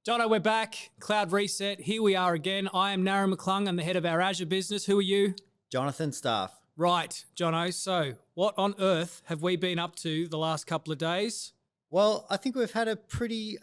Jono, we're back. Cloud Reset. Here we are again. I am Nara McClung. I'm the head of our Azure business. Who are you? Jonathan Staff. Right, Jono. So what on earth have we been up to the last couple of days? Well, I think we've had a pretty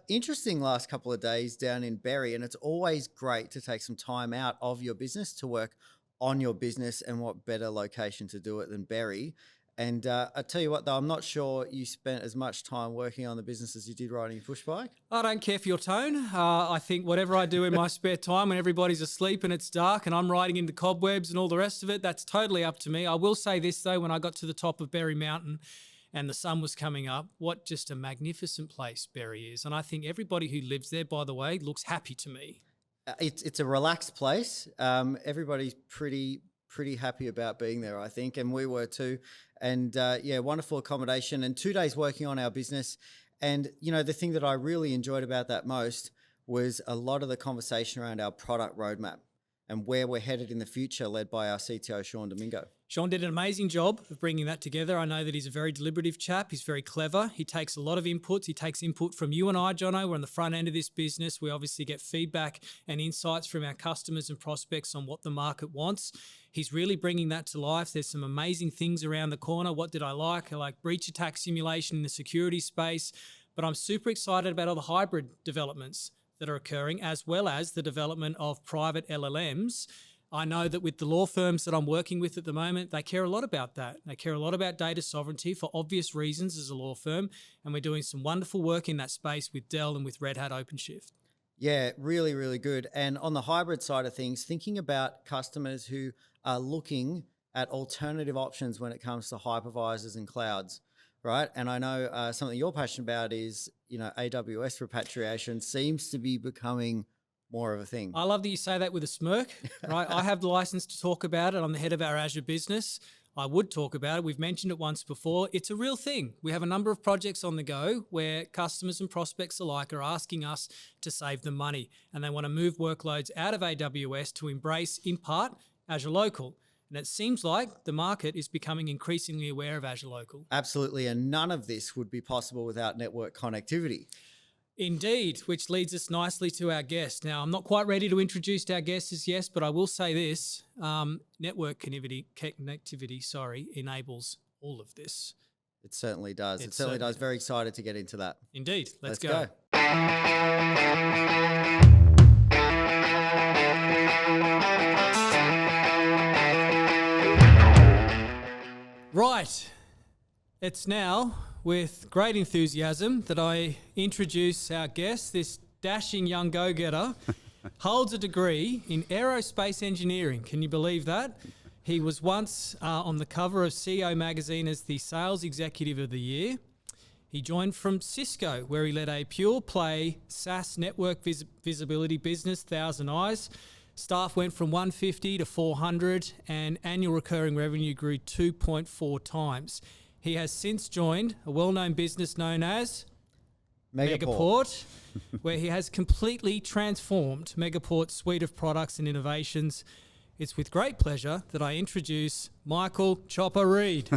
interesting last couple of days down in Berry, and it's always great to take some time out of your business to work on your business, and what better location to do it than Berry. And I tell you what, though, I'm not sure you spent as much time working on the business as you did riding your push bike. I don't care for your tone. I think whatever I do in my spare time when everybody's asleep and it's dark and I'm riding into cobwebs and all the rest of it, that's totally up to me. I will say this, though, when I got to the top of Berry Mountain and the sun was coming up, what just a magnificent place Berry is. And I think everybody who lives there, by the way, looks happy to me. It's a relaxed place. Everybody's pretty happy about being there, I think, and we were too. And wonderful accommodation and 2 days working on our business. And, the thing that I really enjoyed about that most was a lot of the conversation around our product roadmap and where we're headed in the future, led by our CTO, Sean Domingo. Sean did an amazing job of bringing that together. I know that he's a very deliberative chap. He's very clever. He takes a lot of inputs. He takes input from you and I, Jono. We're on the front end of this business. We obviously get feedback and insights from our customers and prospects on what the market wants. He's really bringing that to life. There's some amazing things around the corner. What did I like? I like breach attack simulation in the security space. But I'm super excited about all the hybrid developments that are occurring, as well as the development of private LLMs. I know that with the law firms that I'm working with at the moment, they care a lot about that. They care a lot about data sovereignty for obvious reasons as a law firm. And we're doing some wonderful work in that space with Dell and with Red Hat OpenShift. Yeah, really, really good. And on the hybrid side of things, thinking about customers who are looking at alternative options when it comes to hypervisors and clouds, right? And I know something you're passionate about is, AWS repatriation seems to be becoming more of a thing. I love that you say that with a smirk, right? I have the license to talk about it. I'm the head of our Azure business. I would talk about it. We've mentioned it once before. It's a real thing. We have a number of projects on the go where customers and prospects alike are asking us to save them money, and they want to move workloads out of AWS to embrace, in part, Azure Local. And it seems like the market is becoming increasingly aware of Azure Local. Absolutely. And none of this would be possible without network connectivity. Indeed, which leads us nicely to our guest. Now, I'm not quite ready to introduce our guest as yet, but I will say this, network connectivity enables all of this. It certainly does. It certainly does. Very excited to get into that. Indeed. Let's go. Right. It's now with great enthusiasm that I introduce our guest. This dashing young go-getter holds a degree in aerospace engineering. Can you believe that? He was once on the cover of CEO magazine as the Sales Executive of the Year. He joined from Cisco, where he led a pure-play SaaS network visibility business, Thousand Eyes. Staff went from 150 to 400, and annual recurring revenue grew 2.4 times. He has since joined a well-known business known as Megaport, where he has completely transformed Megaport's suite of products and innovations. It's with great pleasure that I introduce Michael Chopper Reid.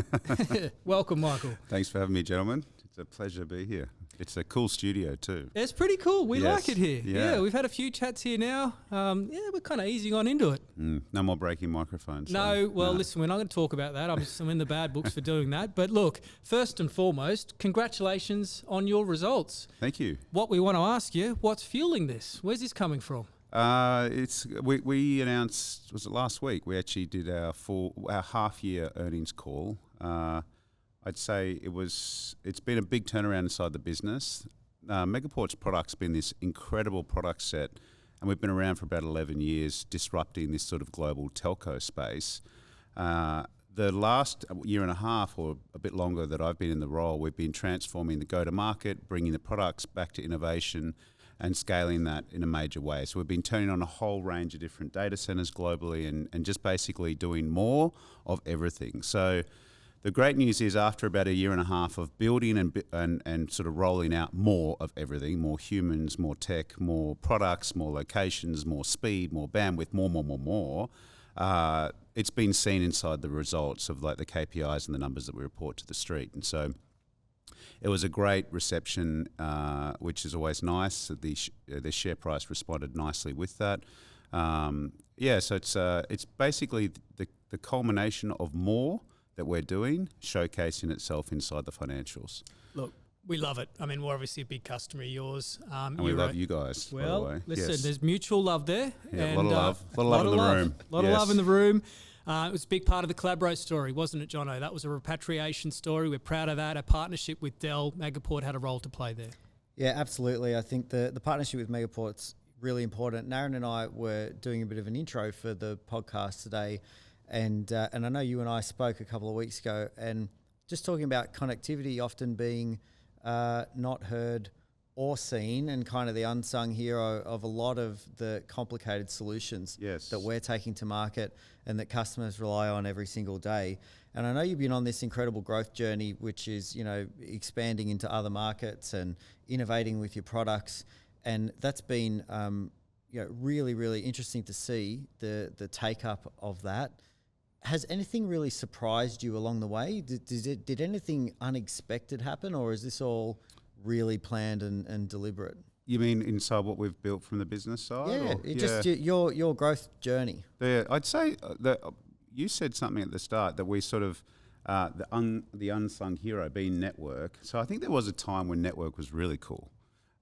Welcome, Michael. Thanks for having me, gentlemen. It's a pleasure to be here. It's a cool studio too. It's pretty cool. We like it here. Yeah, we've had a few chats here now. We're kind of easing on into it. No more breaking microphones. No, listen, we're not going to talk about that. I'm in the bad books for doing that. But look, first and foremost, congratulations on your results. Thank you. What we want to ask you, what's fueling this? Where's this coming from? We announced, was it last week? We actually did our half year earnings call. I'd say it's been a big turnaround inside the business. Megaport's product's been this incredible product set, and we've been around for about 11 years disrupting this sort of global telco space. The last year and a half or a bit longer that I've been in the role, we've been transforming the go-to-market, bringing the products back to innovation and scaling that in a major way. So we've been turning on a whole range of different data centers globally and just basically doing more of everything. So the great news is after about a year and a half of building and sort of rolling out more of everything, more humans, more tech, more products, more locations, more speed, more bandwidth, more, it's been seen inside the results of like the KPIs and the numbers that we report to the street. And so It was a great reception, which is always nice. The share price responded nicely with that. So it's basically the culmination of more that we're doing, showcasing itself inside the financials. Look, we love it. I mean, we're obviously a big customer of yours. And we love you guys, by the way. Listen, Yes. there's mutual love there. Yeah, and, a lot of love. A lot of love in the room. A lot of Yes. love in the room. It was a big part of the Collabro story, wasn't it, Jono? That was a repatriation story. We're proud of that. Our partnership with Dell, Megaport had a role to play there. Yeah, absolutely. I think the partnership with Megaport's really important. Naren and I were doing a bit of an intro for the podcast today, and I know you and I spoke a couple of weeks ago, and just talking about connectivity often being not heard or seen, and kind of the unsung hero of a lot of the complicated solutions that we're taking to market and that customers rely on every single day. And I know you've been on this incredible growth journey, which is, expanding into other markets and innovating with your products. And that's been, really, really interesting to see the take up of that. Has anything really surprised you along the way? Did anything unexpected happen, or is this all really planned and deliberate? You mean inside what we've built from the business side? Yeah, just your growth journey. I'd say that you said something at the start that we sort of the unsung hero being network. So I think there was a time when network was really cool.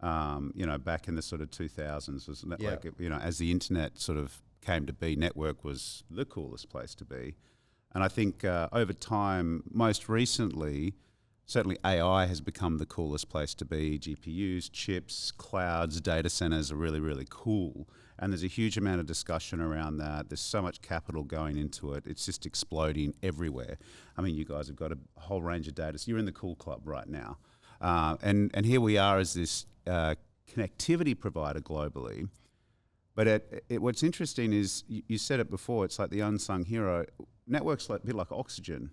Back in the sort of 2000s, was network. As the internet sort of came to be, network was the coolest place to be. And I think over time, most recently, certainly AI has become the coolest place to be. GPUs, chips, clouds, data centers are really, really cool. And there's a huge amount of discussion around that. There's so much capital going into it. It's just exploding everywhere. I mean, you guys have got a whole range of data. So you're in the cool club right now. And here we are as this connectivity provider globally. But what's interesting is, you said it before, it's like the unsung hero. Networks a bit like oxygen.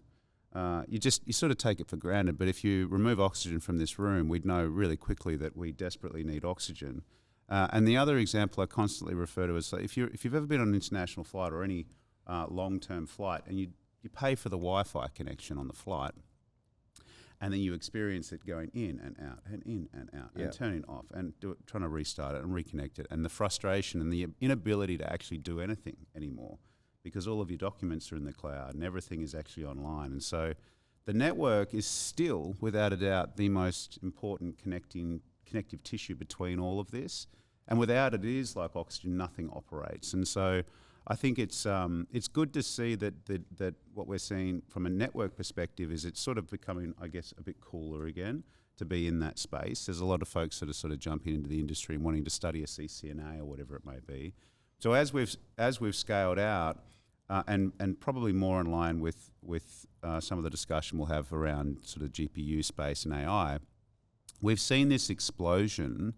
You sort of take it for granted, but if you remove oxygen from this room, we'd know really quickly that we desperately need oxygen. And the other example I constantly refer to is, like, if you've ever been on an international flight or any long-term flight, and you pay for the Wi-Fi connection on the flight, and then you experience it going in and out and in and out and turning off and trying to restart it and reconnect it, and the frustration and the inability to actually do anything anymore, because all of your documents are in the cloud and everything is actually online. And so the network is still, without a doubt, the most important connective tissue between all of this. And without it is like oxygen, nothing operates. And so I think it's good to see that what we're seeing from a network perspective is it's sort of becoming, I guess, a bit cooler again to be in that space. There's a lot of folks that are sort of jumping into the industry and wanting to study a CCNA or whatever it may be. So as we've scaled out, and probably more in line with some of the discussion we'll have around sort of GPU space and AI, we've seen this explosion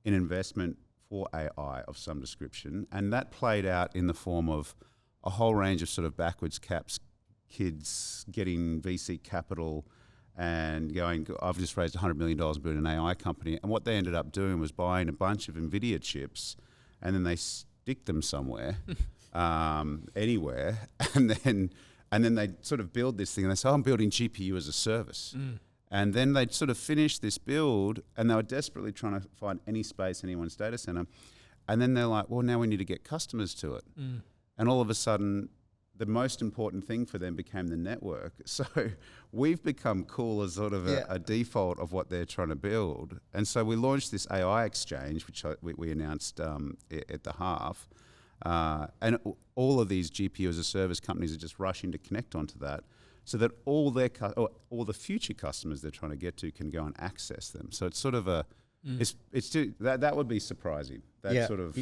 in investment for AI of some description, and that played out in the form of a whole range of sort of backwards caps, kids getting VC capital and going, I've just raised $100 million building an AI company. And what they ended up doing was buying a bunch of NVIDIA chips, and then they stick them somewhere, anywhere, and then they sort of build this thing, and they say, I'm building GPU as a service. And then they'd sort of finish this build, and they were desperately trying to find any space in anyone's data center. And then they're like, well, now we need to get customers to it. And all of a sudden, the most important thing for them became the network. So we've become cool as sort of a default of what they're trying to build. And so we launched this AI exchange, which we announced at the half. And all of these GPU as a service companies are just rushing to connect onto that, so that all the future customers they're trying to get to can go and access them. So it's sort of that would be surprising. That sort of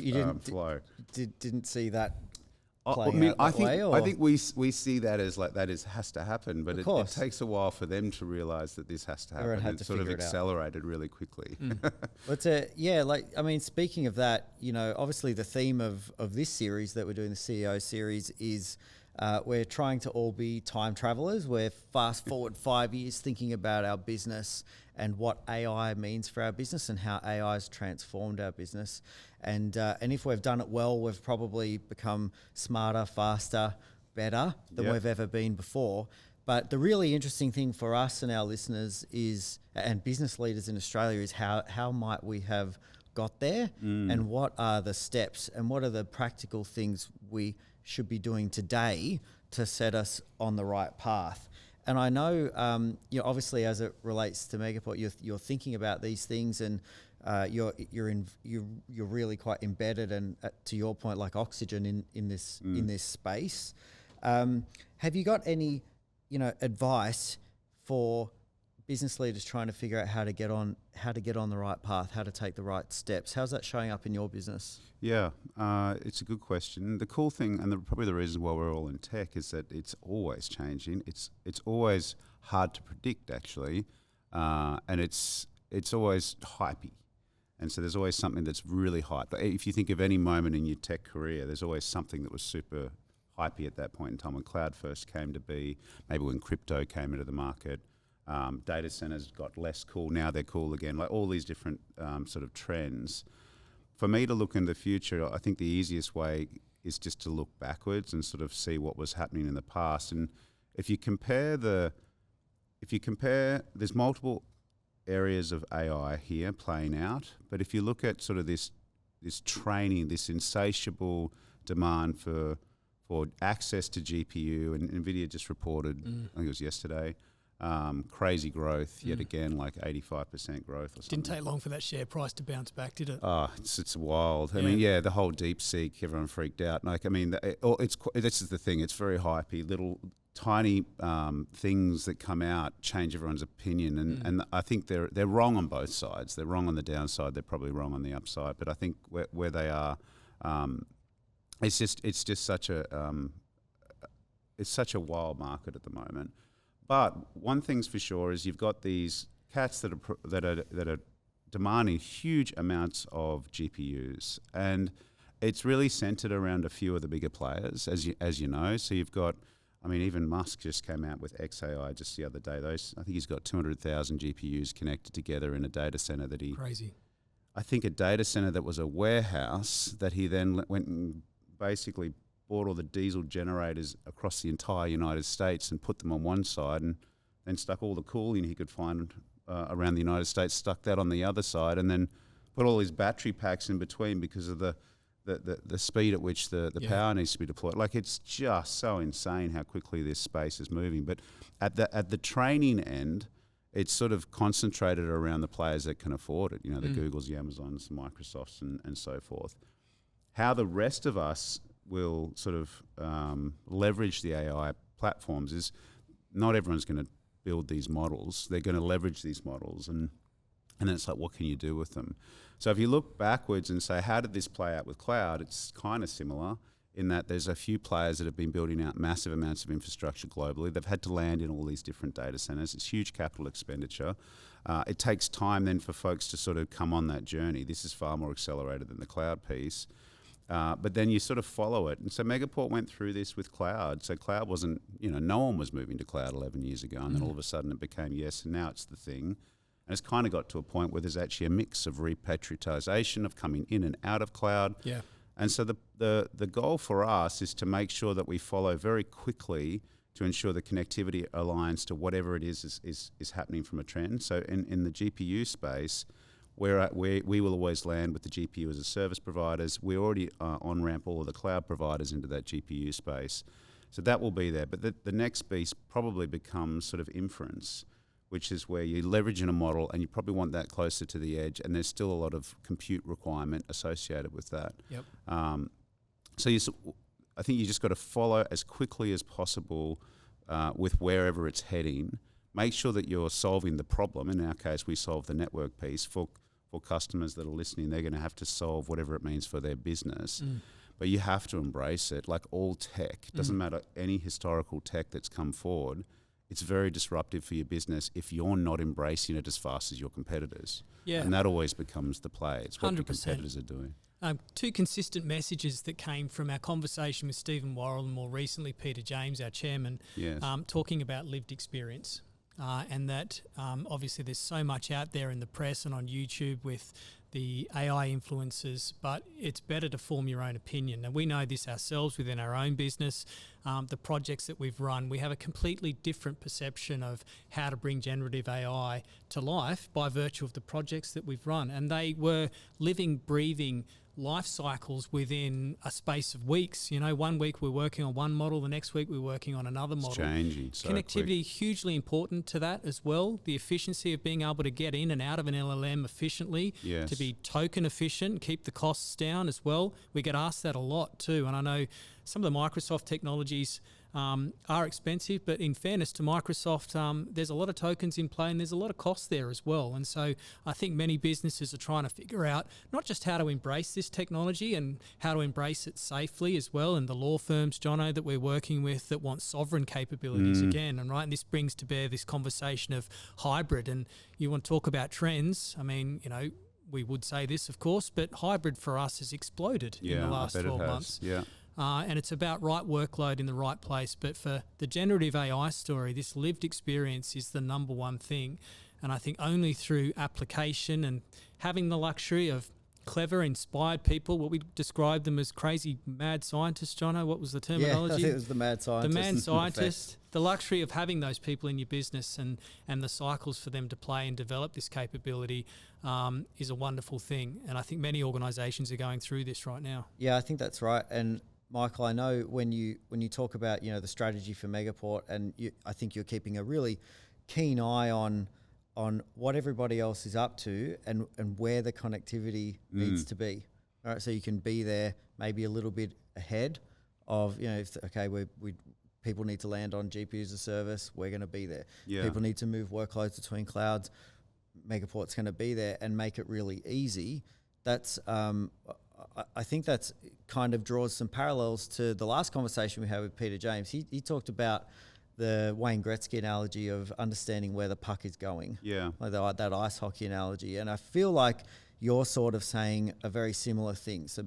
flow. Didn't see that. I think we see that as like has to happen, but it takes a while for them to realize that this has to happen. And it's sort of accelerated really quickly. But speaking of that, obviously the theme of this series that we're doing, the CEO series, is we're trying to all be time travelers. We're fast forward 5 years thinking about our business and what AI means for our business and how AI has transformed our business. And if we've done it well, we've probably become smarter, faster, better than we've ever been before. But the really interesting thing for us and our listeners is, and business leaders in Australia, is how might we have got there, and what are the steps, and what are the practical things we should be doing today to set us on the right path. And I know, obviously, as it relates to Megaport, you're thinking about these things, and you're really quite embedded, and to your point, like oxygen in this space. Have you got any, advice for business leaders trying to figure out how to get on the right path, how to take the right steps? How's that showing up in your business? Yeah, it's a good question. The cool thing, and probably the reason why we're all in tech, is that it's always changing. It's always hard to predict, actually, and it's always hypey. And so there's always something that's really hyped. If you think of any moment in your tech career, there's always something that was super hypey at that point in time when cloud first came to be, maybe when crypto came into the market. Data centers got less cool, now they're cool again, like all these different sort of trends. For me to look in the future, I think the easiest way is just to look backwards and sort of see what was happening in the past. And if you compare, there's multiple areas of AI here playing out, but if you look at sort of this training, this insatiable demand for access to GPU, and NVIDIA just reported, I think it was yesterday, crazy growth yet again, like 85% growth or something. Didn't take long for that share price to bounce back, did it? Oh, it's wild. I mean, the whole DeepSeek, everyone freaked out. Like, I mean, this is the thing. It's very hypey. Little tiny things that come out change everyone's opinion, and I think they're wrong on both sides. They're wrong on the downside. They're probably wrong on the upside. But I think where they are, it's just such a wild market at the moment. But one thing's for sure is you've got these cats that are demanding huge amounts of GPUs, and it's really centered around a few of the bigger players, as you know. So you've got, I mean, even Musk just came out with XAI just the other day. I think he's got 200,000 GPUs connected together in a data center that Crazy. I think a data center that was a warehouse that he then went and basically bought all the diesel generators across the entire United States and put them on one side, and then stuck all the cooling he could find around the United States, stuck that on the other side, and then put all his battery packs in between because of the speed at which the power needs to be deployed. Like, it's just so insane how quickly this space is moving. But at the training end, it's sort of concentrated around the players that can afford it. The Googles, the Amazons, the Microsofts, and so forth. How the rest of us will sort of leverage the AI platforms is not everyone's going to build these models. They're going to leverage these models, and then it's like, what can you do with them? So if you look backwards and say, how did this play out with cloud? It's kind of similar in that there's a few players that have been building out massive amounts of infrastructure globally. They've had to land in all these different data centers. It's huge capital expenditure. It takes time then for folks to sort of come on that journey. This is far more accelerated than the cloud piece. But then you sort of follow it. And so Megaport went through this with cloud. So cloud wasn't, no one was moving to cloud 11 years ago. And then all of a sudden it became yes, and now it's the thing. And it's kind of got to a point where there's actually a mix of repatriation, of coming in and out of cloud. Yeah. And so the goal for us is to make sure that we follow very quickly to ensure the connectivity aligns to whatever it is happening from a trend. So in the GPU space, we will always land with the GPU as a service providers. We already on-ramp all of the cloud providers into that GPU space. So that will be there. But the next piece probably becomes sort of inference, which is where you leverage in a model and you probably want that closer to the edge, and there's still a lot of compute requirement associated with that. Yep. So I think you just got to follow as quickly as possible with wherever it's heading. Make sure that you're solving the problem. In our case, we solve the network piece. For customers that are listening, they're going to have to solve whatever it means for their business. But you have to embrace it. Like all tech, doesn't matter any historical tech that's come forward, it's very disruptive for your business if you're not embracing it as fast as your competitors. Yeah. And that always becomes the play. It's what your 100%. competitors are doing. Two consistent messages that came from our conversation with Stephen Worrell and more recently Peter James, our chairman, Yes. talking about lived experience. And that obviously there's so much out there in the press and on YouTube with the AI influencers, but it's better to form your own opinion. And we know this ourselves within our own business. the projects that we've run, we have a completely different perception of how to bring generative AI to life by virtue of the projects that we've run. And they were living, breathing life cycles within a space of weeks. You know, 1 week we're working on one model, the next week we're working on another model. It's changing so Connectivity quick. hugely important to that as well. The efficiency of being able to get in and out of an LLM efficiently, Yes. to be token efficient, keep the costs down as well. We get asked that a lot too. And I know some of the Microsoft technologies are expensive, but in fairness to Microsoft, there's a lot of tokens in play and there's a lot of cost there as well. And so I think many businesses are trying to figure out not just how to embrace this technology and how to embrace it safely as well. And the law firms, Jono, that we're working with that want sovereign capabilities again. And right, and this brings to bear this conversation of hybrid. And you want to talk about trends. I mean, you know, we would say this, of course, but hybrid for us has exploded in the last 12 months. Yeah. And it's about right workload in the right place. But for the generative AI story, this lived experience is the number one thing. And I think only through application and having the luxury of clever, inspired people, what we described them as crazy mad scientists, Jono, what was the terminology? Yeah, I think it was the mad scientist. The mad scientist, the luxury of having those people in your business and the cycles for them to play and develop this capability is a wonderful thing. And I think many organisations are going through this right now. Yeah, I think that's right. And Michael, I know when you talk about, you know, the strategy for Megaport, and I think you're keeping a really keen eye on what everybody else is up to and where the connectivity needs to be. All right, so you can be there maybe a little bit ahead of, you know, if we people need to land on GPU as a service, we're going to be there. Yeah. People need to move workloads between clouds, Megaport's going to be there and make it really easy. That's I think that's kind of draws some parallels to the last conversation we had with Peter James. He talked about the Wayne Gretzky analogy of understanding where the puck is going. Yeah. Like that ice hockey analogy. And I feel like you're sort of saying a very similar thing. So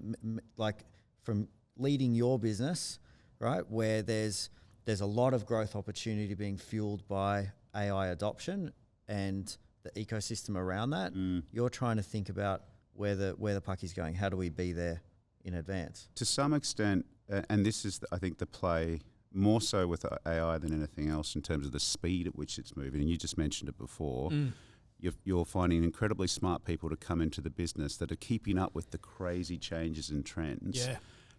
like from leading your business, right, where there's a lot of growth opportunity being fueled by AI adoption and the ecosystem around that, you're trying to think about where the puck is going. How do we be there in advance? To some extent, and this is, I think, the play more so with AI than anything else in terms of the speed at which it's moving. And you just mentioned it before. You're finding incredibly smart people to come into the business that are keeping up with the crazy changes and trends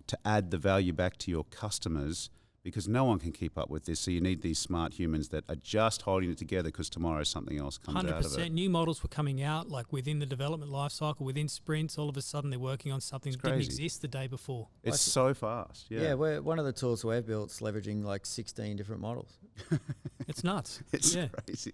to add the value back to your customers, because no one can keep up with this. So you need these smart humans that are just holding it together because tomorrow something else comes 100%. out of it. New models were coming out like within the development lifecycle, within sprints. All of a sudden they're working on something that didn't exist the day before. It's so fast. Yeah, we're one of the tools we've built is leveraging like 16 different models. It's nuts. It's crazy.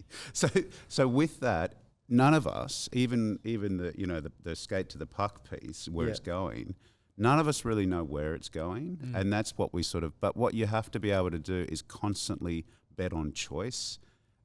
So with that, none of us, even the skate to the puck piece where it's going, none of us really know where it's going, and that's what we but what you have to be able to do is constantly bet on choice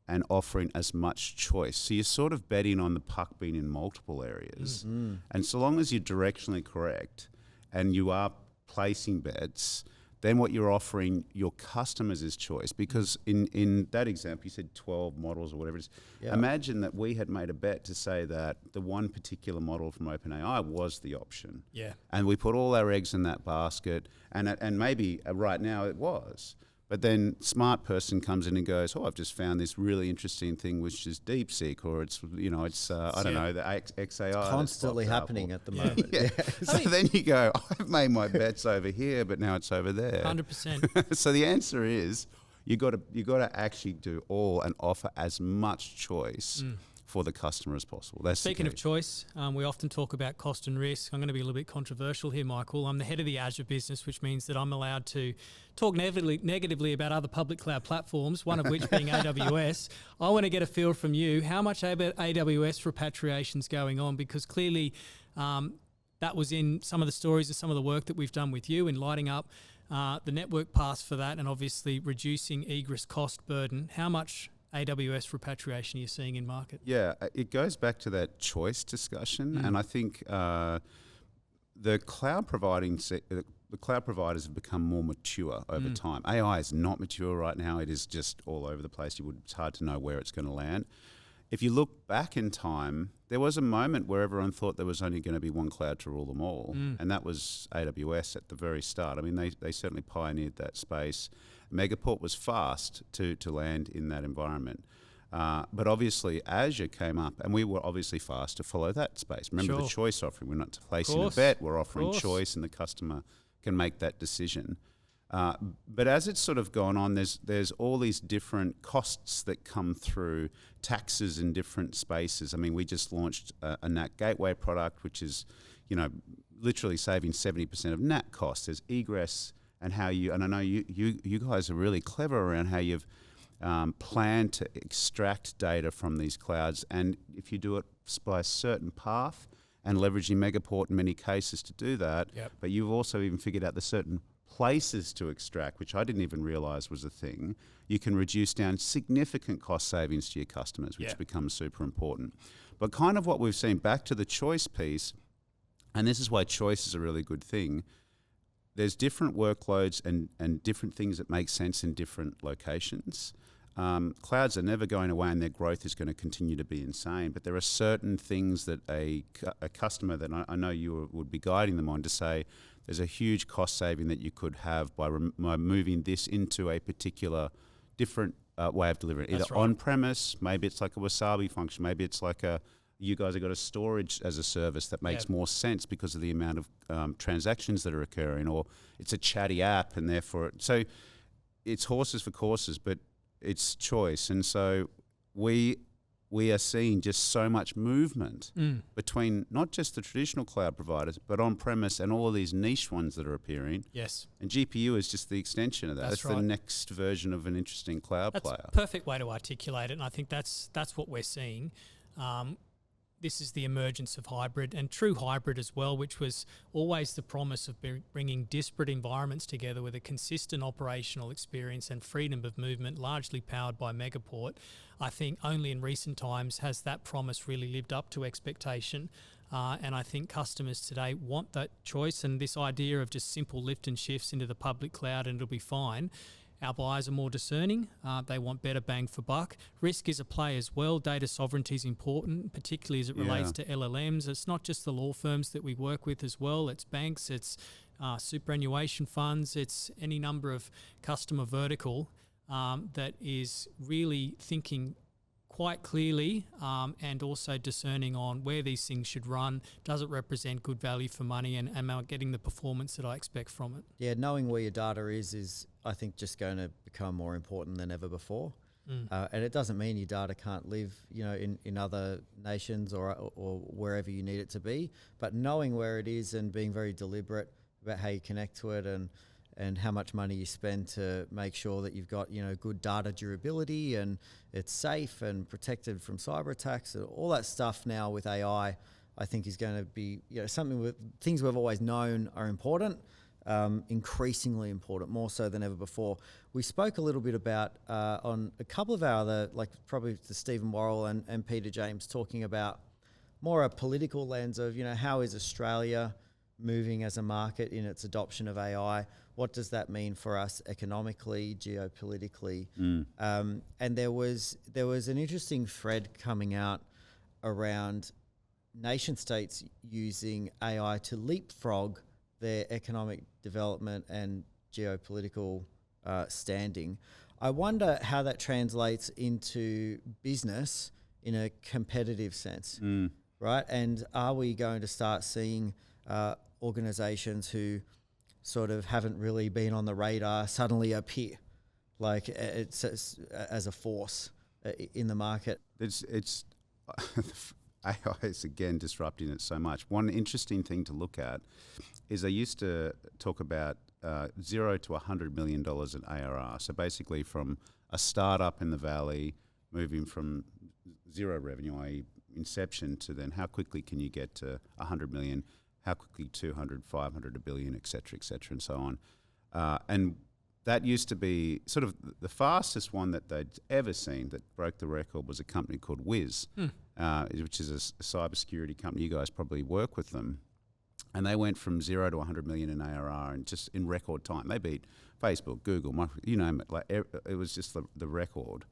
and offering as much choice. So you're sort of betting on the puck being in multiple areas. And so long as you're directionally correct and you are placing bets, then what you're offering your customers is choice. Because in that example, you said 12 models or whatever it is. Yeah. Imagine that we had made a bet to say that the one particular model from OpenAI was the option. Yeah. And we put all our eggs in that basket, and maybe right now it was. But then smart person comes in and goes, I've just found this really interesting thing, which is DeepSeek, or it's I don't know, the XAI. It's constantly happening at the moment. So then you go, I've made my bets over here, but now it's over there. 100%. So the answer is you got to actually do all and offer as much choice for the customer as possible. That's Speaking of choice, we often talk about cost and risk. I'm going to be a little bit controversial here, Michael. I'm the head of the Azure business, which means that I'm allowed to talk negatively about other public cloud platforms, one of which being AWS. I want to get a feel from you, how much AWS repatriation is going on? Because clearly that was in some of the stories of some of the work that we've done with you in lighting up the network paths for that and obviously reducing egress cost burden. How much AWS repatriation you're seeing in market? Yeah, it goes back to that choice discussion, and I think the cloud providers have become more mature over time. AI is not mature right now; it is just all over the place. It's hard to know where it's going to land. if you look back in time, there was a moment where everyone thought there was only going to be one cloud to rule them all, and that was AWS at the very start. I mean, they certainly pioneered that space. Megaport was fast to land in that environment. But obviously, Azure came up, and we were obviously fast to follow that space. Remember the choice offering. We're not placing a bet. We're offering choice, and the customer can make that decision. But as it's sort of gone on, there's all these different costs that come through, taxes in different spaces. I mean, we just launched a NAT Gateway product, which is, literally saving 70% of NAT costs. There's egress and how and I know you guys are really clever around how you've planned to extract data from these clouds, and if you do it by a certain path and leveraging Megaport in many cases to do that, but you've also even figured out the certain places to extract, which I didn't even realize was a thing, you can reduce down significant cost savings to your customers, which becomes super important. But kind of what we've seen, back to the choice piece, and this is why choice is a really good thing, there's different workloads and different things that make sense in different locations. Clouds are never going away, and their growth is going to continue to be insane. But there are certain things that a customer that I know you would be guiding them on to say, there's a huge cost saving that you could have by moving this into a particular different way of delivering. Either on-premise, maybe it's like a Wasabi function, maybe it's like you guys have got a storage as a service that makes more sense because of the amount of transactions that are occurring, or it's a chatty app, and therefore, so it's horses for courses, but it's choice. And so we are seeing just so much movement between not just the traditional cloud providers, but on-premise and all of these niche ones that are appearing. Yes. And GPU is just the extension of that. That's the next version of an interesting cloud player. That's a perfect way to articulate it, and I think that's what we're seeing. This is the emergence of hybrid, and true hybrid as well, which was always the promise of bringing disparate environments together with a consistent operational experience and freedom of movement, largely powered by Megaport. I think only in recent times has that promise really lived up to expectation. And I think customers today want that choice, and this idea of just simple lift and shifts into the public cloud and it'll be fine. Our buyers are more discerning. They want better bang for buck. Risk is a play as well. Data sovereignty is important, particularly as it relates to LLMs. It's not just the law firms that we work with as well. It's banks, it's superannuation funds, it's any number of customer vertical that is really thinking quite clearly and also discerning on where these things should run. Does it represent good value for money, and am I getting the performance that I expect from it? Yeah, knowing where your data is I think just going to become more important than ever before. And it doesn't mean your data can't live, in other nations or wherever you need it to be. But knowing where it is and being very deliberate about how you connect to it and how much money you spend to make sure that you've got, good data durability and it's safe and protected from cyber attacks and all that stuff now with AI, I think is going to be, something things we've always known are important, increasingly important, more so than ever before. We spoke a little bit about on a couple of our other, like probably the Stephen Worrell and Peter James, talking about more a political lens of, how is Australia moving as a market in its adoption of AI? What does that mean for us economically, geopolitically? And there was an interesting thread coming out around nation states using AI to leapfrog their economic development and geopolitical standing. I wonder how that translates into business in a competitive sense, right? And are we going to start seeing organizations who sort of haven't really been on the radar suddenly appear, like it's as a force in the market? It's AI is again disrupting it so much. One interesting thing to look at is they used to talk about $0 to $100 million in ARR. So basically, from a startup in the valley, moving from zero revenue, i.e., inception, to then how quickly can you get to 100 million? How quickly 200, 500, a billion, et cetera, and so on. And that used to be sort of the fastest one that they'd ever seen that broke the record was a company called Wiz, which is a cybersecurity company. You guys probably work with them. And they went from 0 to 100 million in ARR and just in record time. They beat Facebook, Google, Microsoft, you name it. Like it was just the record.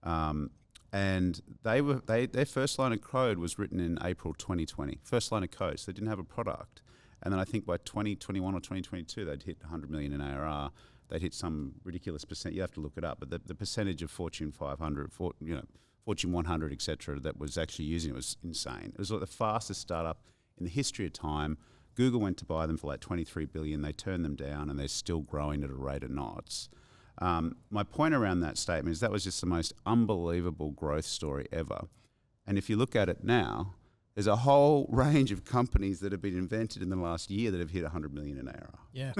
And and their first line of code was written in April 2020. First line of code, so they didn't have a product. And then I think by 2021 or 2022, they'd hit 100 million in ARR. They'd hit some ridiculous percent. You have to look it up, but the percentage of Fortune 500, Fortune 100, etc., that was actually using it was insane. It was like the fastest startup in the history of time. Google went to buy them for like 23 billion. They turned them down, and they're still growing at a rate of knots. My point around that statement is that was just the most unbelievable growth story ever. And if you look at it now, there's a whole range of companies that have been invented in the last year that have hit 100 million in ARR. Yeah.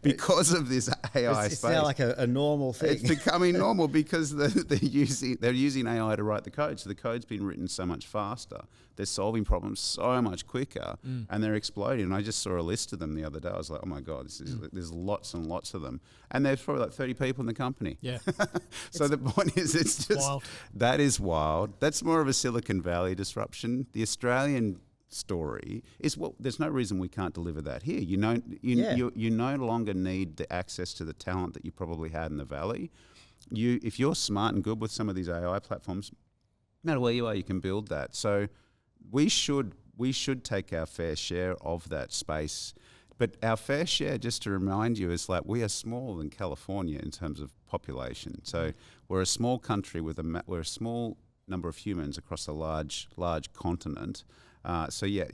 Because of this AI It's space. now like a normal thing. It's becoming normal because they're using AI to write the code. So the code's been written so much faster. They're solving problems so much quicker, and they're exploding. And I just saw a list of them the other day. I was like, oh my God, there's lots and lots of them. And there's probably like 30 people in the company. Yeah. So the point is, it's just wild. That is wild. That's more of a Silicon Valley disruption. The Australian story is, well, there's no reason we can't deliver that here. You no longer need the access to the talent that you probably had in the Valley. If you're smart and good with some of these AI platforms, no matter where you are, you can build that. So we should take our fair share of that space. But our fair share, just to remind you, is like we are smaller than California in terms of population. So we're a small country we're a small number of humans across a large continent. So yeah,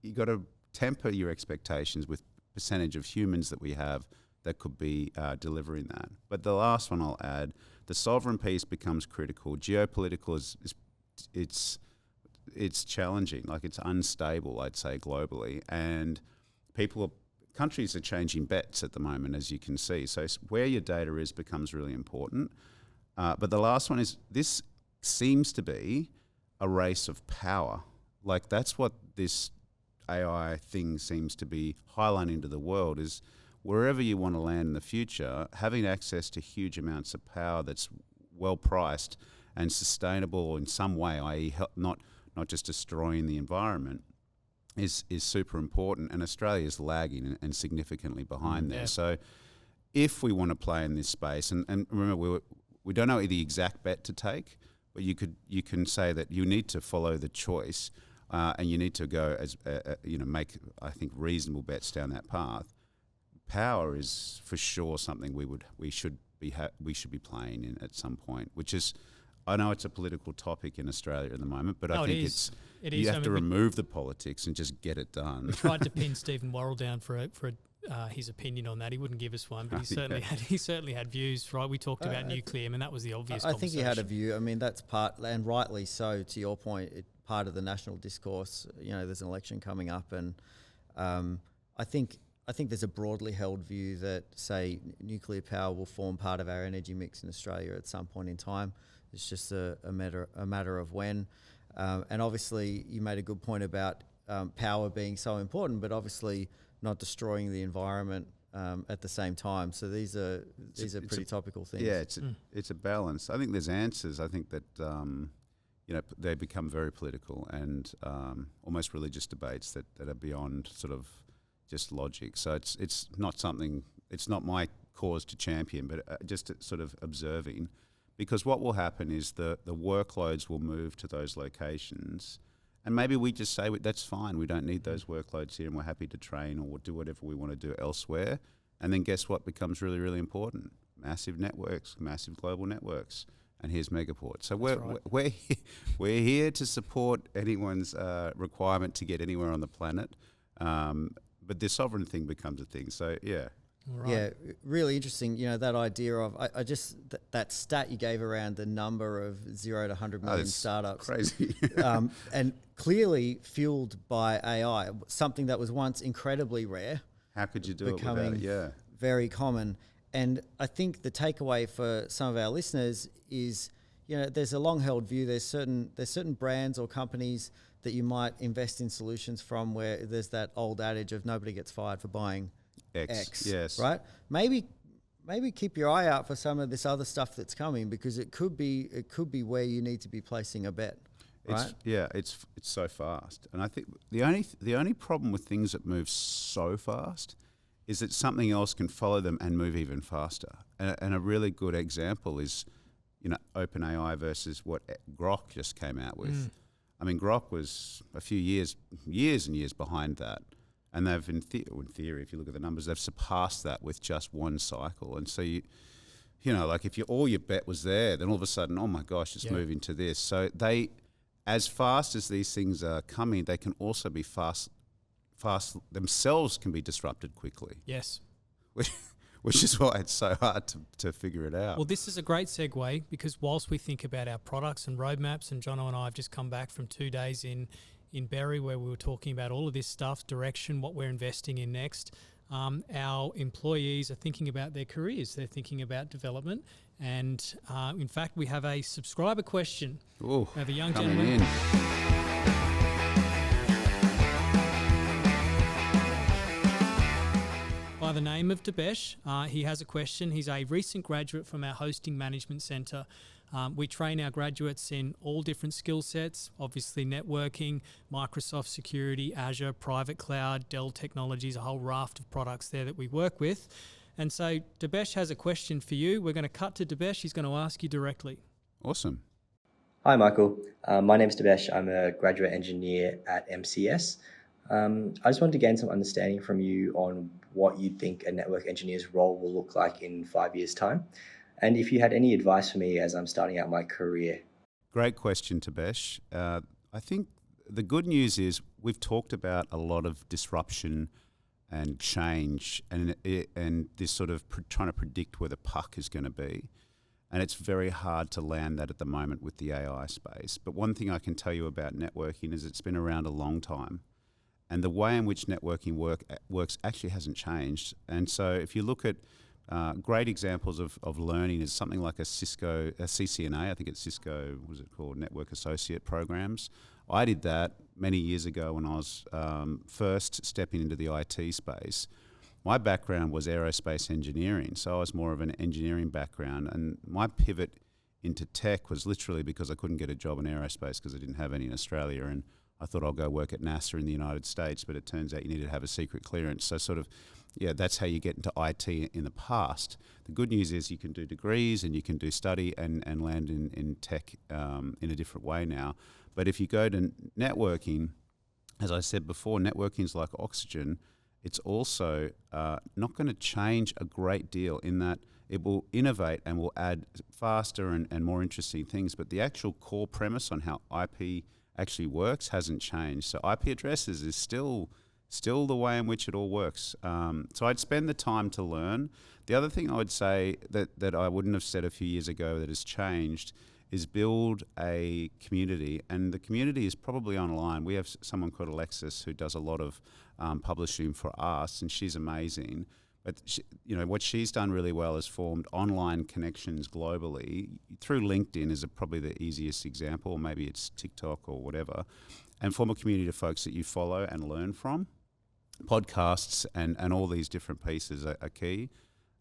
you got to temper your expectations with percentage of humans that we have that could be delivering that. But the last one I'll add, the sovereign piece becomes critical. Geopolitical it's challenging, like it's unstable, I'd say, globally, and countries are changing bets at the moment, as you can see. So where your data is becomes really important. But the last one is, this seems to be a race of power. Like that's what this AI thing seems to be highlighting to the world, is wherever you want to land in the future, having access to huge amounts of power that's well priced and sustainable in some way, i.e. not just destroying the environment, is super important. And Australia is lagging and significantly behind there. So if we want to play in this space, and remember, we don't know the exact bet to take, but you can say that you need to follow the choice, and you need to go make, I think, reasonable bets down that path. Power is for sure something we should be playing in at some point. Which is, I know it's a political topic in Australia at the moment, but I think you have to remove the politics and just get it done. We tried to pin Stephen Worrell down for his opinion on that. He wouldn't give us one, but he certainly had views. Right, we talked about nuclear, and that was the obvious. I think he had a view. I mean, that's part, and rightly so. To your point, part of the national discourse. There's an election coming up, and I think there's a broadly held view that, say, nuclear power will form part of our energy mix in Australia at some point in time. It's just a matter of when. And obviously, you made a good point about power being so important, but obviously not destroying the environment at the same time. So these are pretty topical things. Yeah, it's a balance. I think there's answers. I think that they become very political and almost religious debates that are beyond sort of just logic. So it's not something. It's not my cause to champion, but just sort of observing. Because what will happen is the workloads will move to those locations, and maybe we just say, that's fine, we don't need those workloads here and we're happy to train or do whatever we want to do elsewhere. And then guess what becomes really, really important? Massive networks, massive global networks. And here's Megaport. So we're here to support anyone's requirement to get anywhere on the planet. But the sovereign thing becomes a thing. So, yeah. Right. Yeah, really interesting. That idea of that stat you gave around the number of 0 to 100 million startups, crazy, and clearly fueled by AI, something that was once incredibly rare. How could you do it without it? Yeah, very common. And I think the takeaway for some of our listeners is, there's a long-held view. There's certain brands or companies that you might invest in solutions from where there's that old adage of nobody gets fired for buying X, yes, right? Maybe keep your eye out for some of this other stuff that's coming, because it could be where you need to be placing a bet. Right? It's so fast, and I think the only problem with things that move so fast is that something else can follow them and move even faster. And a really good example is, OpenAI versus what Grok just came out with. I mean, Grok was a few years and years behind that. And they've, in theory, if you look at the numbers, they've surpassed that with just one cycle. And so, like if all your bet was there, then all of a sudden, oh my gosh, it's moving to this. So they, as fast as these things are coming, they can also be fast themselves can be disrupted quickly. Yes. Which is why it's so hard to figure it out. Well, this is a great segue because whilst we think about our products and roadmaps, and Jono and I have just come back from 2 days in Berry where we were talking about all of this stuff, direction, what we're investing in next. Our employees are thinking about their careers. They're thinking about development. And in fact, we have a subscriber question. Ooh, we have a young coming gentleman. in. By the name of Debesh. He has a question. He's a recent graduate from our hosting management centre. We train our graduates in all different skill sets, obviously networking, Microsoft security, Azure, private cloud, Dell Technologies, a whole raft of products there that we work with. And so Debesh has a question for you. We're going to cut to Debesh. He's going to ask you directly. Awesome. Hi, Michael. My name is Debesh. I'm a graduate engineer at MCS. I just wanted to gain some understanding from you on what you think a network engineer's role will look like in 5 years' time, and if you had any advice for me as I'm starting out my career. Great question, Tabesh. I think the good news is we've talked about a lot of disruption and change and this sort of trying to predict where the puck is going to be. And it's very hard to land that at the moment with the AI space. But one thing I can tell you about networking is it's been around a long time. And the way in which networking works actually hasn't changed. And so if you look at great examples of learning is something like a CCNA, I think it's Cisco, what was it called, Network Associate Programs. I did that many years ago when I was first stepping into the IT space. My background was aerospace engineering, so I was more of an engineering background. And my pivot into tech was literally because I couldn't get a job in aerospace because I didn't have any in Australia. And I thought I'll go work at NASA in the United States, but it turns out you need to have a secret clearance. So sort of, that's how you get into IT in the past. The good news is you can do degrees and you can do study and land in tech in a different way now. But if you go to networking, as I said before, networking is like oxygen. It's also not going to change a great deal in that it will innovate and will add faster and more interesting things. But the actual core premise on how IP actually works hasn't changed. So IP addresses is still the way in which it all works. So I'd spend the time to learn. The other thing I would say that I wouldn't have said a few years ago that has changed is build a community. And the community is probably online. We have someone called Alexis who does a lot of publishing for us, and she's amazing. But what she's done really well is formed online connections globally through LinkedIn is probably the easiest example, or maybe it's TikTok or whatever, and form a community of folks that you follow and learn from. Podcasts and all these different pieces are key.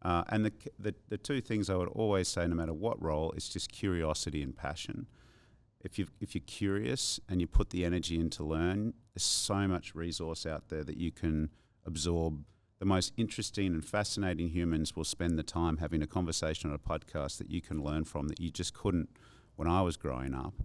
And the two things I would always say, no matter what role, is just curiosity and passion. If you're curious and you put the energy in to learn, there's so much resource out there that you can absorb. The most interesting and fascinating humans will spend the time having a conversation on a podcast that you can learn from that you just couldn't when I was growing up.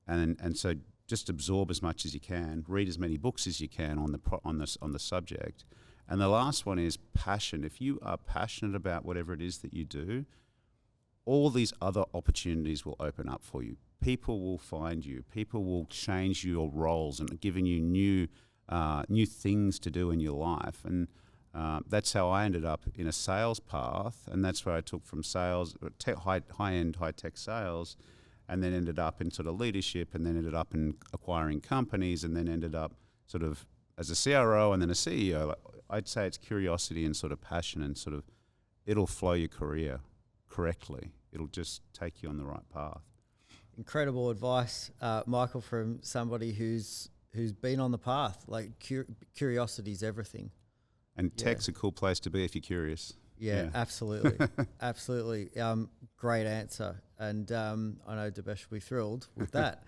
And so just absorb as much as you can, read as many books as you can on the subject. And the last one is passion. If you are passionate about whatever it is that you do, all these other opportunities will open up for you. People will find you. People will change your roles and giving you new things to do in your life. And that's how I ended up in a sales path, and that's where I took from sales, high-end, high-tech sales, and then ended up in sort of leadership, and then ended up in acquiring companies, and then ended up sort of as a CRO and then a CEO. I'd say it's curiosity and sort of passion, and sort of it'll flow your career correctly. It'll just take you on the right path. Incredible advice, Michael, from somebody who's been on the path. Like curiosity is everything. And tech's a cool place to be if you're curious. Yeah. Absolutely. Absolutely. Great answer. And I know Debesh will be thrilled with that.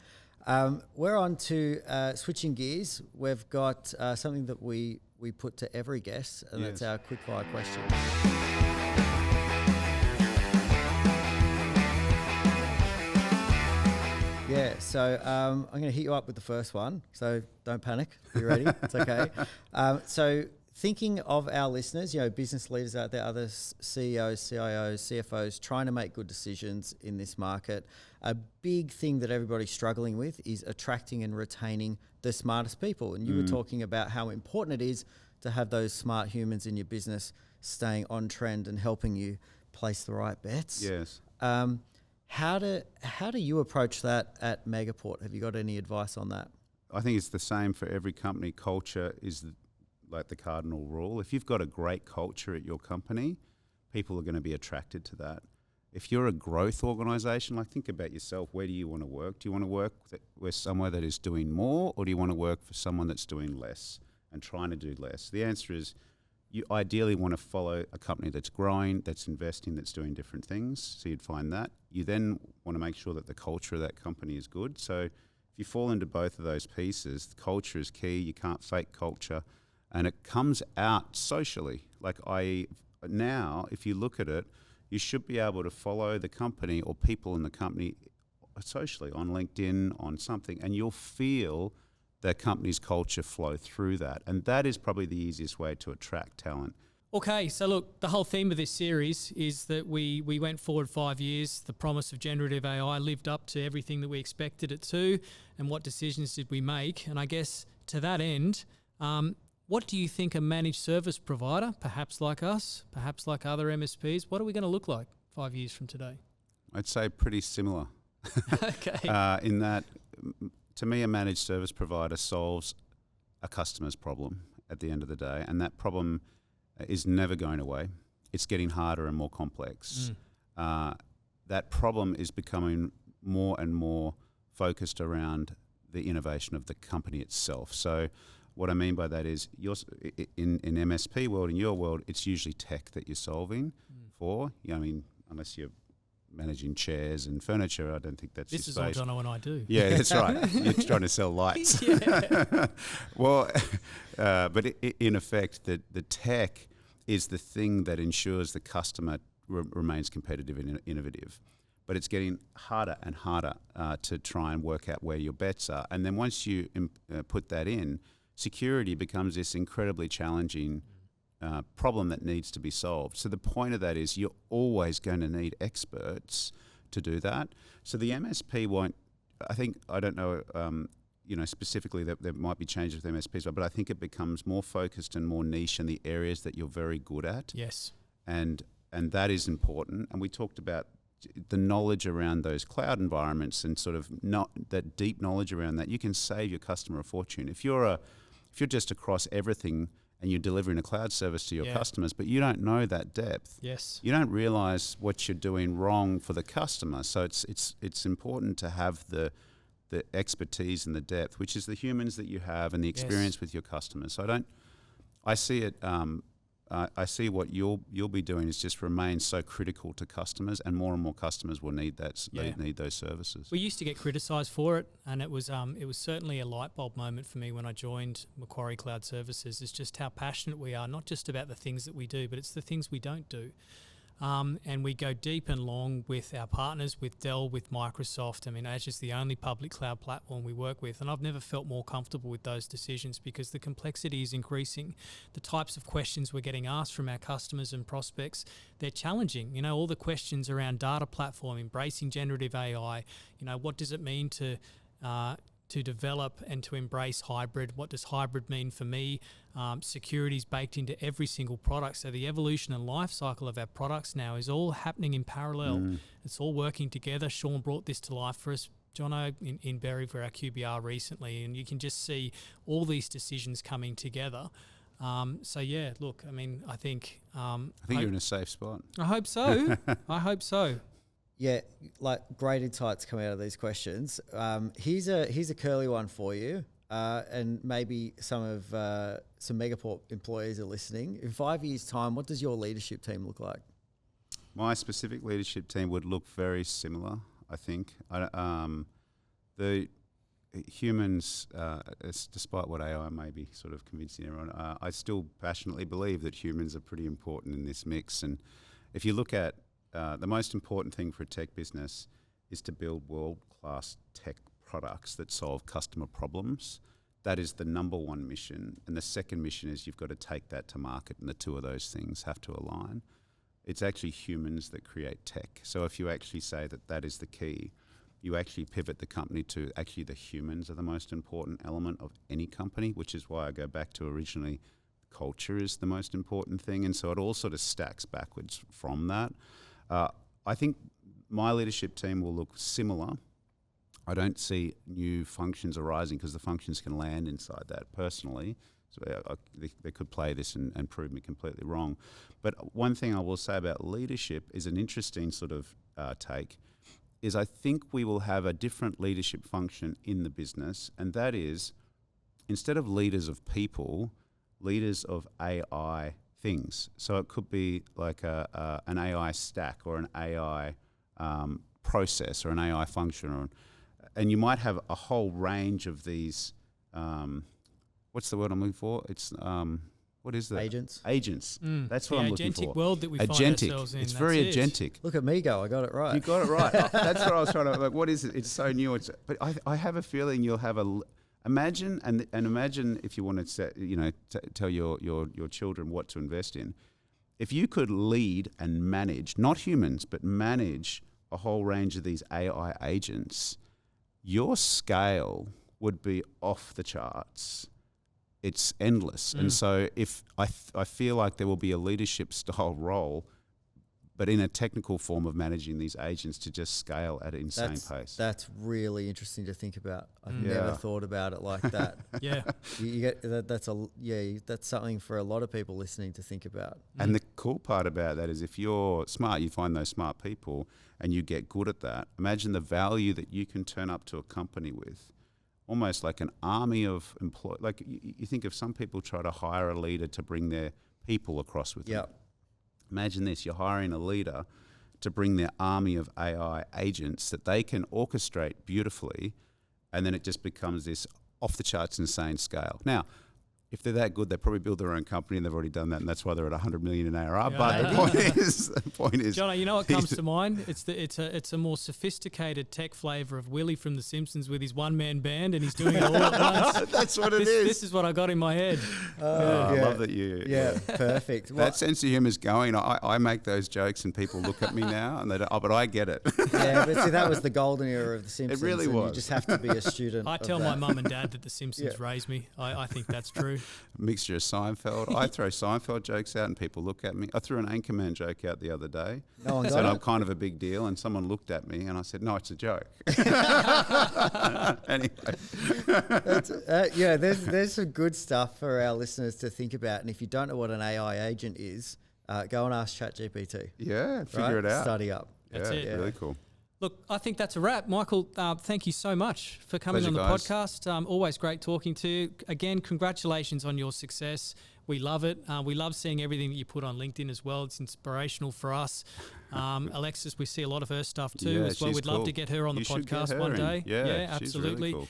We're on to switching gears. We've got something that we put to every guest, and that's our quickfire question. Yeah, so I'm going to hit you up with the first one. So don't panic. Be ready. It's okay. So thinking of our listeners, business leaders out there, other CEOs, CIOs, CFOs, trying to make good decisions in this market, a big thing that everybody's struggling with is attracting and retaining the smartest people. And you were talking about how important it is to have those smart humans in your business staying on trend and helping you place the right bets. Yes. How do you approach that at Megaport? Have you got any advice on that? I think it's the same for every company. Culture is like the cardinal rule. If you've got a great culture at your company, people are going to be attracted to that. If you're a growth organization, think about yourself. Where do you want to work? Do you want to work with somewhere that is doing more, or do you want to work for someone that's doing less and trying to do less? The answer is you ideally want to follow a company that's growing, that's investing, that's doing different things. So you'd find that. You then want to make sure that the culture of that company is good. So if you fall into both of those pieces, the culture is key. You can't fake culture. And it comes out socially. Now, if you look at it, you should be able to follow the company or people in the company socially on LinkedIn, on something, and you'll feel the company's culture flow through that. And that is probably the easiest way to attract talent. Okay, so look, the whole theme of this series is that we went forward 5 years. The promise of generative AI lived up to everything that we expected it to, and what decisions did we make? And I guess to that end, what do you think a managed service provider, perhaps like us, perhaps like other MSPs, what are we going to look like 5 years from today? I'd say pretty similar. Okay. In that, to me, a managed service provider solves a customer's problem at the end of the day, and that problem is never going away. It's getting harder and more complex. That problem is becoming more and more focused around the innovation of the company itself. So what I mean by that is in MSP world, in your world, it's usually tech that you're solving for. Unless you're managing chairs and furniture, I don't think that's this your is space. all Jono and I do. Yeah, that's right. You're trying to sell lights. Well, but in effect, the tech is the thing that ensures the customer remains competitive and innovative. But it's getting harder and harder to try and work out where your bets are. And then once you put that in, security becomes this incredibly challenging problem that needs to be solved. So the point of that is you're always going to need experts to do that. So the MSP won't, I don't know, specifically that there might be changes with MSPs, but I think it becomes more focused and more niche in the areas that you're very good at. Yes. And that is important. And we talked about the knowledge around those cloud environments and sort of not that deep knowledge around that. You can save your customer a fortune. If you're just across everything and you're delivering a cloud service to your customers, but you don't know that depth. Yes. You don't realize what you're doing wrong for the customer. So it's important to have the expertise and the depth, which is the humans that you have and the experience with your customers. So I see it. I see what you'll be doing is just remain so critical to customers, and more customers will need that. They need those services. We used to get criticised for it, and it was certainly a light bulb moment for me when I joined Macquarie Cloud Services. It's just how passionate we are, not just about the things that we do, but it's the things we don't do. And we go deep and long with our partners, with Dell, with Microsoft. I mean, Azure's the only public cloud platform we work with, and I've never felt more comfortable with those decisions because the complexity is increasing. The types of questions we're getting asked from our customers and prospects, they're challenging. All the questions around data platform, embracing generative AI, what does it mean to develop and to embrace hybrid? What does hybrid mean for me? Security is baked into every single product. So the evolution and life cycle of our products now is all happening in parallel. It's all working together. Sean brought this to life for us, Jono, in Berry for our QBR recently, and you can just see all these decisions coming together. Look, I mean, I think you're in a safe spot. I hope so. I hope so. Yeah, great insights come out of these questions. Here's a curly one for you, and maybe some Megaport employees are listening. In 5 years' time, what does your leadership team look like? My specific leadership team would look very similar, I think. The humans, despite what AI may be sort of convincing everyone, I still passionately believe that humans are pretty important in this mix. And if you look at the most important thing for a tech business is to build world-class class tech products that solve customer problems. That is the number one mission. And the second mission is you've got to take that to market, and the two of those things have to align. It's actually humans that create tech. So if you actually say that that is the key, you actually pivot the company to actually the humans are the most important element of any company, which is why I go back to originally culture is the most important thing. And so it all sort of stacks backwards from that. I think my leadership team will look similar. I don't see new functions arising because the functions can land inside that personally. So they could play this and prove me completely wrong. But one thing I will say about leadership is an interesting sort of take, is I think we will have a different leadership function in the business, and that is, instead of leaders of people, leaders of AI things. So it could be like an AI stack or an AI process or an AI function, and you might have a whole range of these. What's the word I'm looking for? It's what is that? Agents. Agents. That's what I'm looking for. The agentic world that we find Agentic. ourselves in. It's that's very it. agentic. Look at me go. I got it right. You got it right. That's what I was trying to. Like, what is it? It's so new. But I have a feeling you'll have imagine and imagine if you want to set, tell your children what to invest in. If you could lead and manage, not humans, but manage a whole range of these AI agents, your scale would be off the charts. It's endless. And so if I feel like there will be a leadership style role, but in a technical form of managing these agents to just scale at an insane pace. That's really interesting to think about. I've never thought about it like that. Yeah. You get that's something for a lot of people listening to think about. And the cool part about that is if you're smart, you find those smart people and you get good at that. Imagine the value that you can turn up to a company with. Almost like an army of employees. Like you think if some people try to hire a leader to bring their people across with them. Imagine this, you're hiring a leader to bring their army of AI agents that they can orchestrate beautifully, and then it just becomes this off-the-charts insane scale. Now, if they're that good, they probably build their own company, and they've already done that, and that's why they're at 100 million in ARR. Yeah. But the point is, Jono, you know what comes to mind? It's a more sophisticated tech flavour of Willie from The Simpsons with his one-man band, and he's doing it all at once. That's what it is. This is what I got in my head. I love that you. Yeah, perfect. That sense of humour is going. I make those jokes, and people look at me now, and they don't, but I get it. Yeah, but see, that was the golden era of The Simpsons. It really and was. You just have to be a student. I of tell that. my mum and dad that The Simpsons raised me. I think that's true. Mixture of Seinfeld. I throw Seinfeld jokes out and people look at me. I threw an Anchorman joke out the other day. No one got said it. I'm kind of a big deal, and someone looked at me and I said, no, it's a joke. Anyway. There's some good stuff for our listeners to think about. And if you don't know what an AI agent is, go and ask ChatGPT. Yeah, figure it out. Study up. That's it. Really cool. Look, I think that's a wrap. Michael, thank you so much for coming Pleasure, on the guys. podcast. Always great talking to you. Again, congratulations on your success. We love it. We love seeing everything that you put on LinkedIn as well. It's inspirational for us. Alexis, we see a lot of her stuff too as well. she's We'd love cool. to get her on You the should get podcast her one in. day. Yeah, she's really absolutely. cool.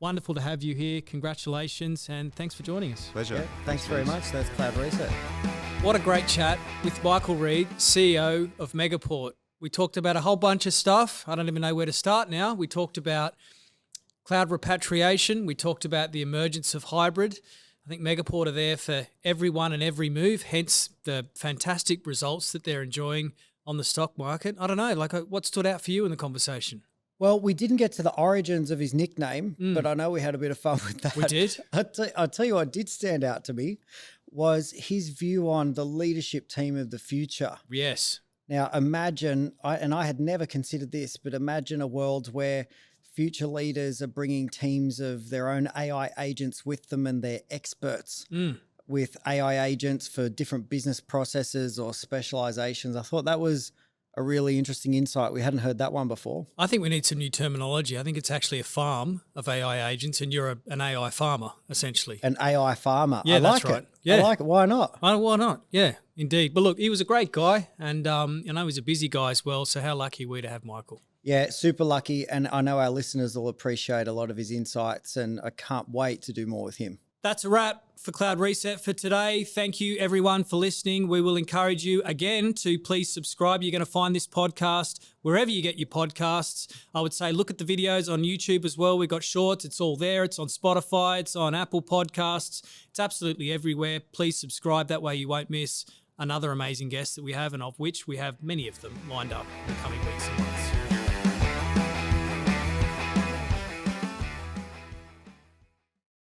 Wonderful to have you here. Congratulations and thanks for joining us. Pleasure. Yeah, thanks very much. That's Cloud Reset. What a great chat with Michael Reid, CEO of Megaport. We talked about a whole bunch of stuff. I don't even know where to start now. We talked about cloud repatriation. We talked about the emergence of hybrid. I think Megaport are there for everyone and every move, hence the fantastic results that they're enjoying on the stock market. I don't know, what stood out for you in the conversation? Well, we didn't get to the origins of his nickname, but I know we had a bit of fun with that. We did. I'll tell you what did stand out to me was his view on the leadership team of the future. Yes. Now, imagine, I had never considered this, but imagine a world where future leaders are bringing teams of their own AI agents with them and they're experts with AI agents for different business processes or specializations. I thought that was a really interesting insight. We hadn't heard that one before. I think we need some new terminology. I think it's actually a farm of AI agents and you're an AI farmer, essentially. An AI farmer. Yeah, I like that's right. it. Yeah. I like it. Why not? Why not? Yeah, indeed. But look, he was a great guy and I know he's a busy guy as well. So how lucky are we to have Michael? Yeah, super lucky. And I know our listeners will appreciate a lot of his insights and I can't wait to do more with him. That's a wrap for Cloud Reset for today. Thank you, everyone, for listening. We will encourage you again to please subscribe. You're going to find this podcast wherever you get your podcasts. I would say look at the videos on YouTube as well. We've got shorts. It's all there. It's on Spotify. It's on Apple Podcasts. It's absolutely everywhere. Please subscribe. That way you won't miss another amazing guest that we have, and of which we have many of them lined up in the coming weeks and months.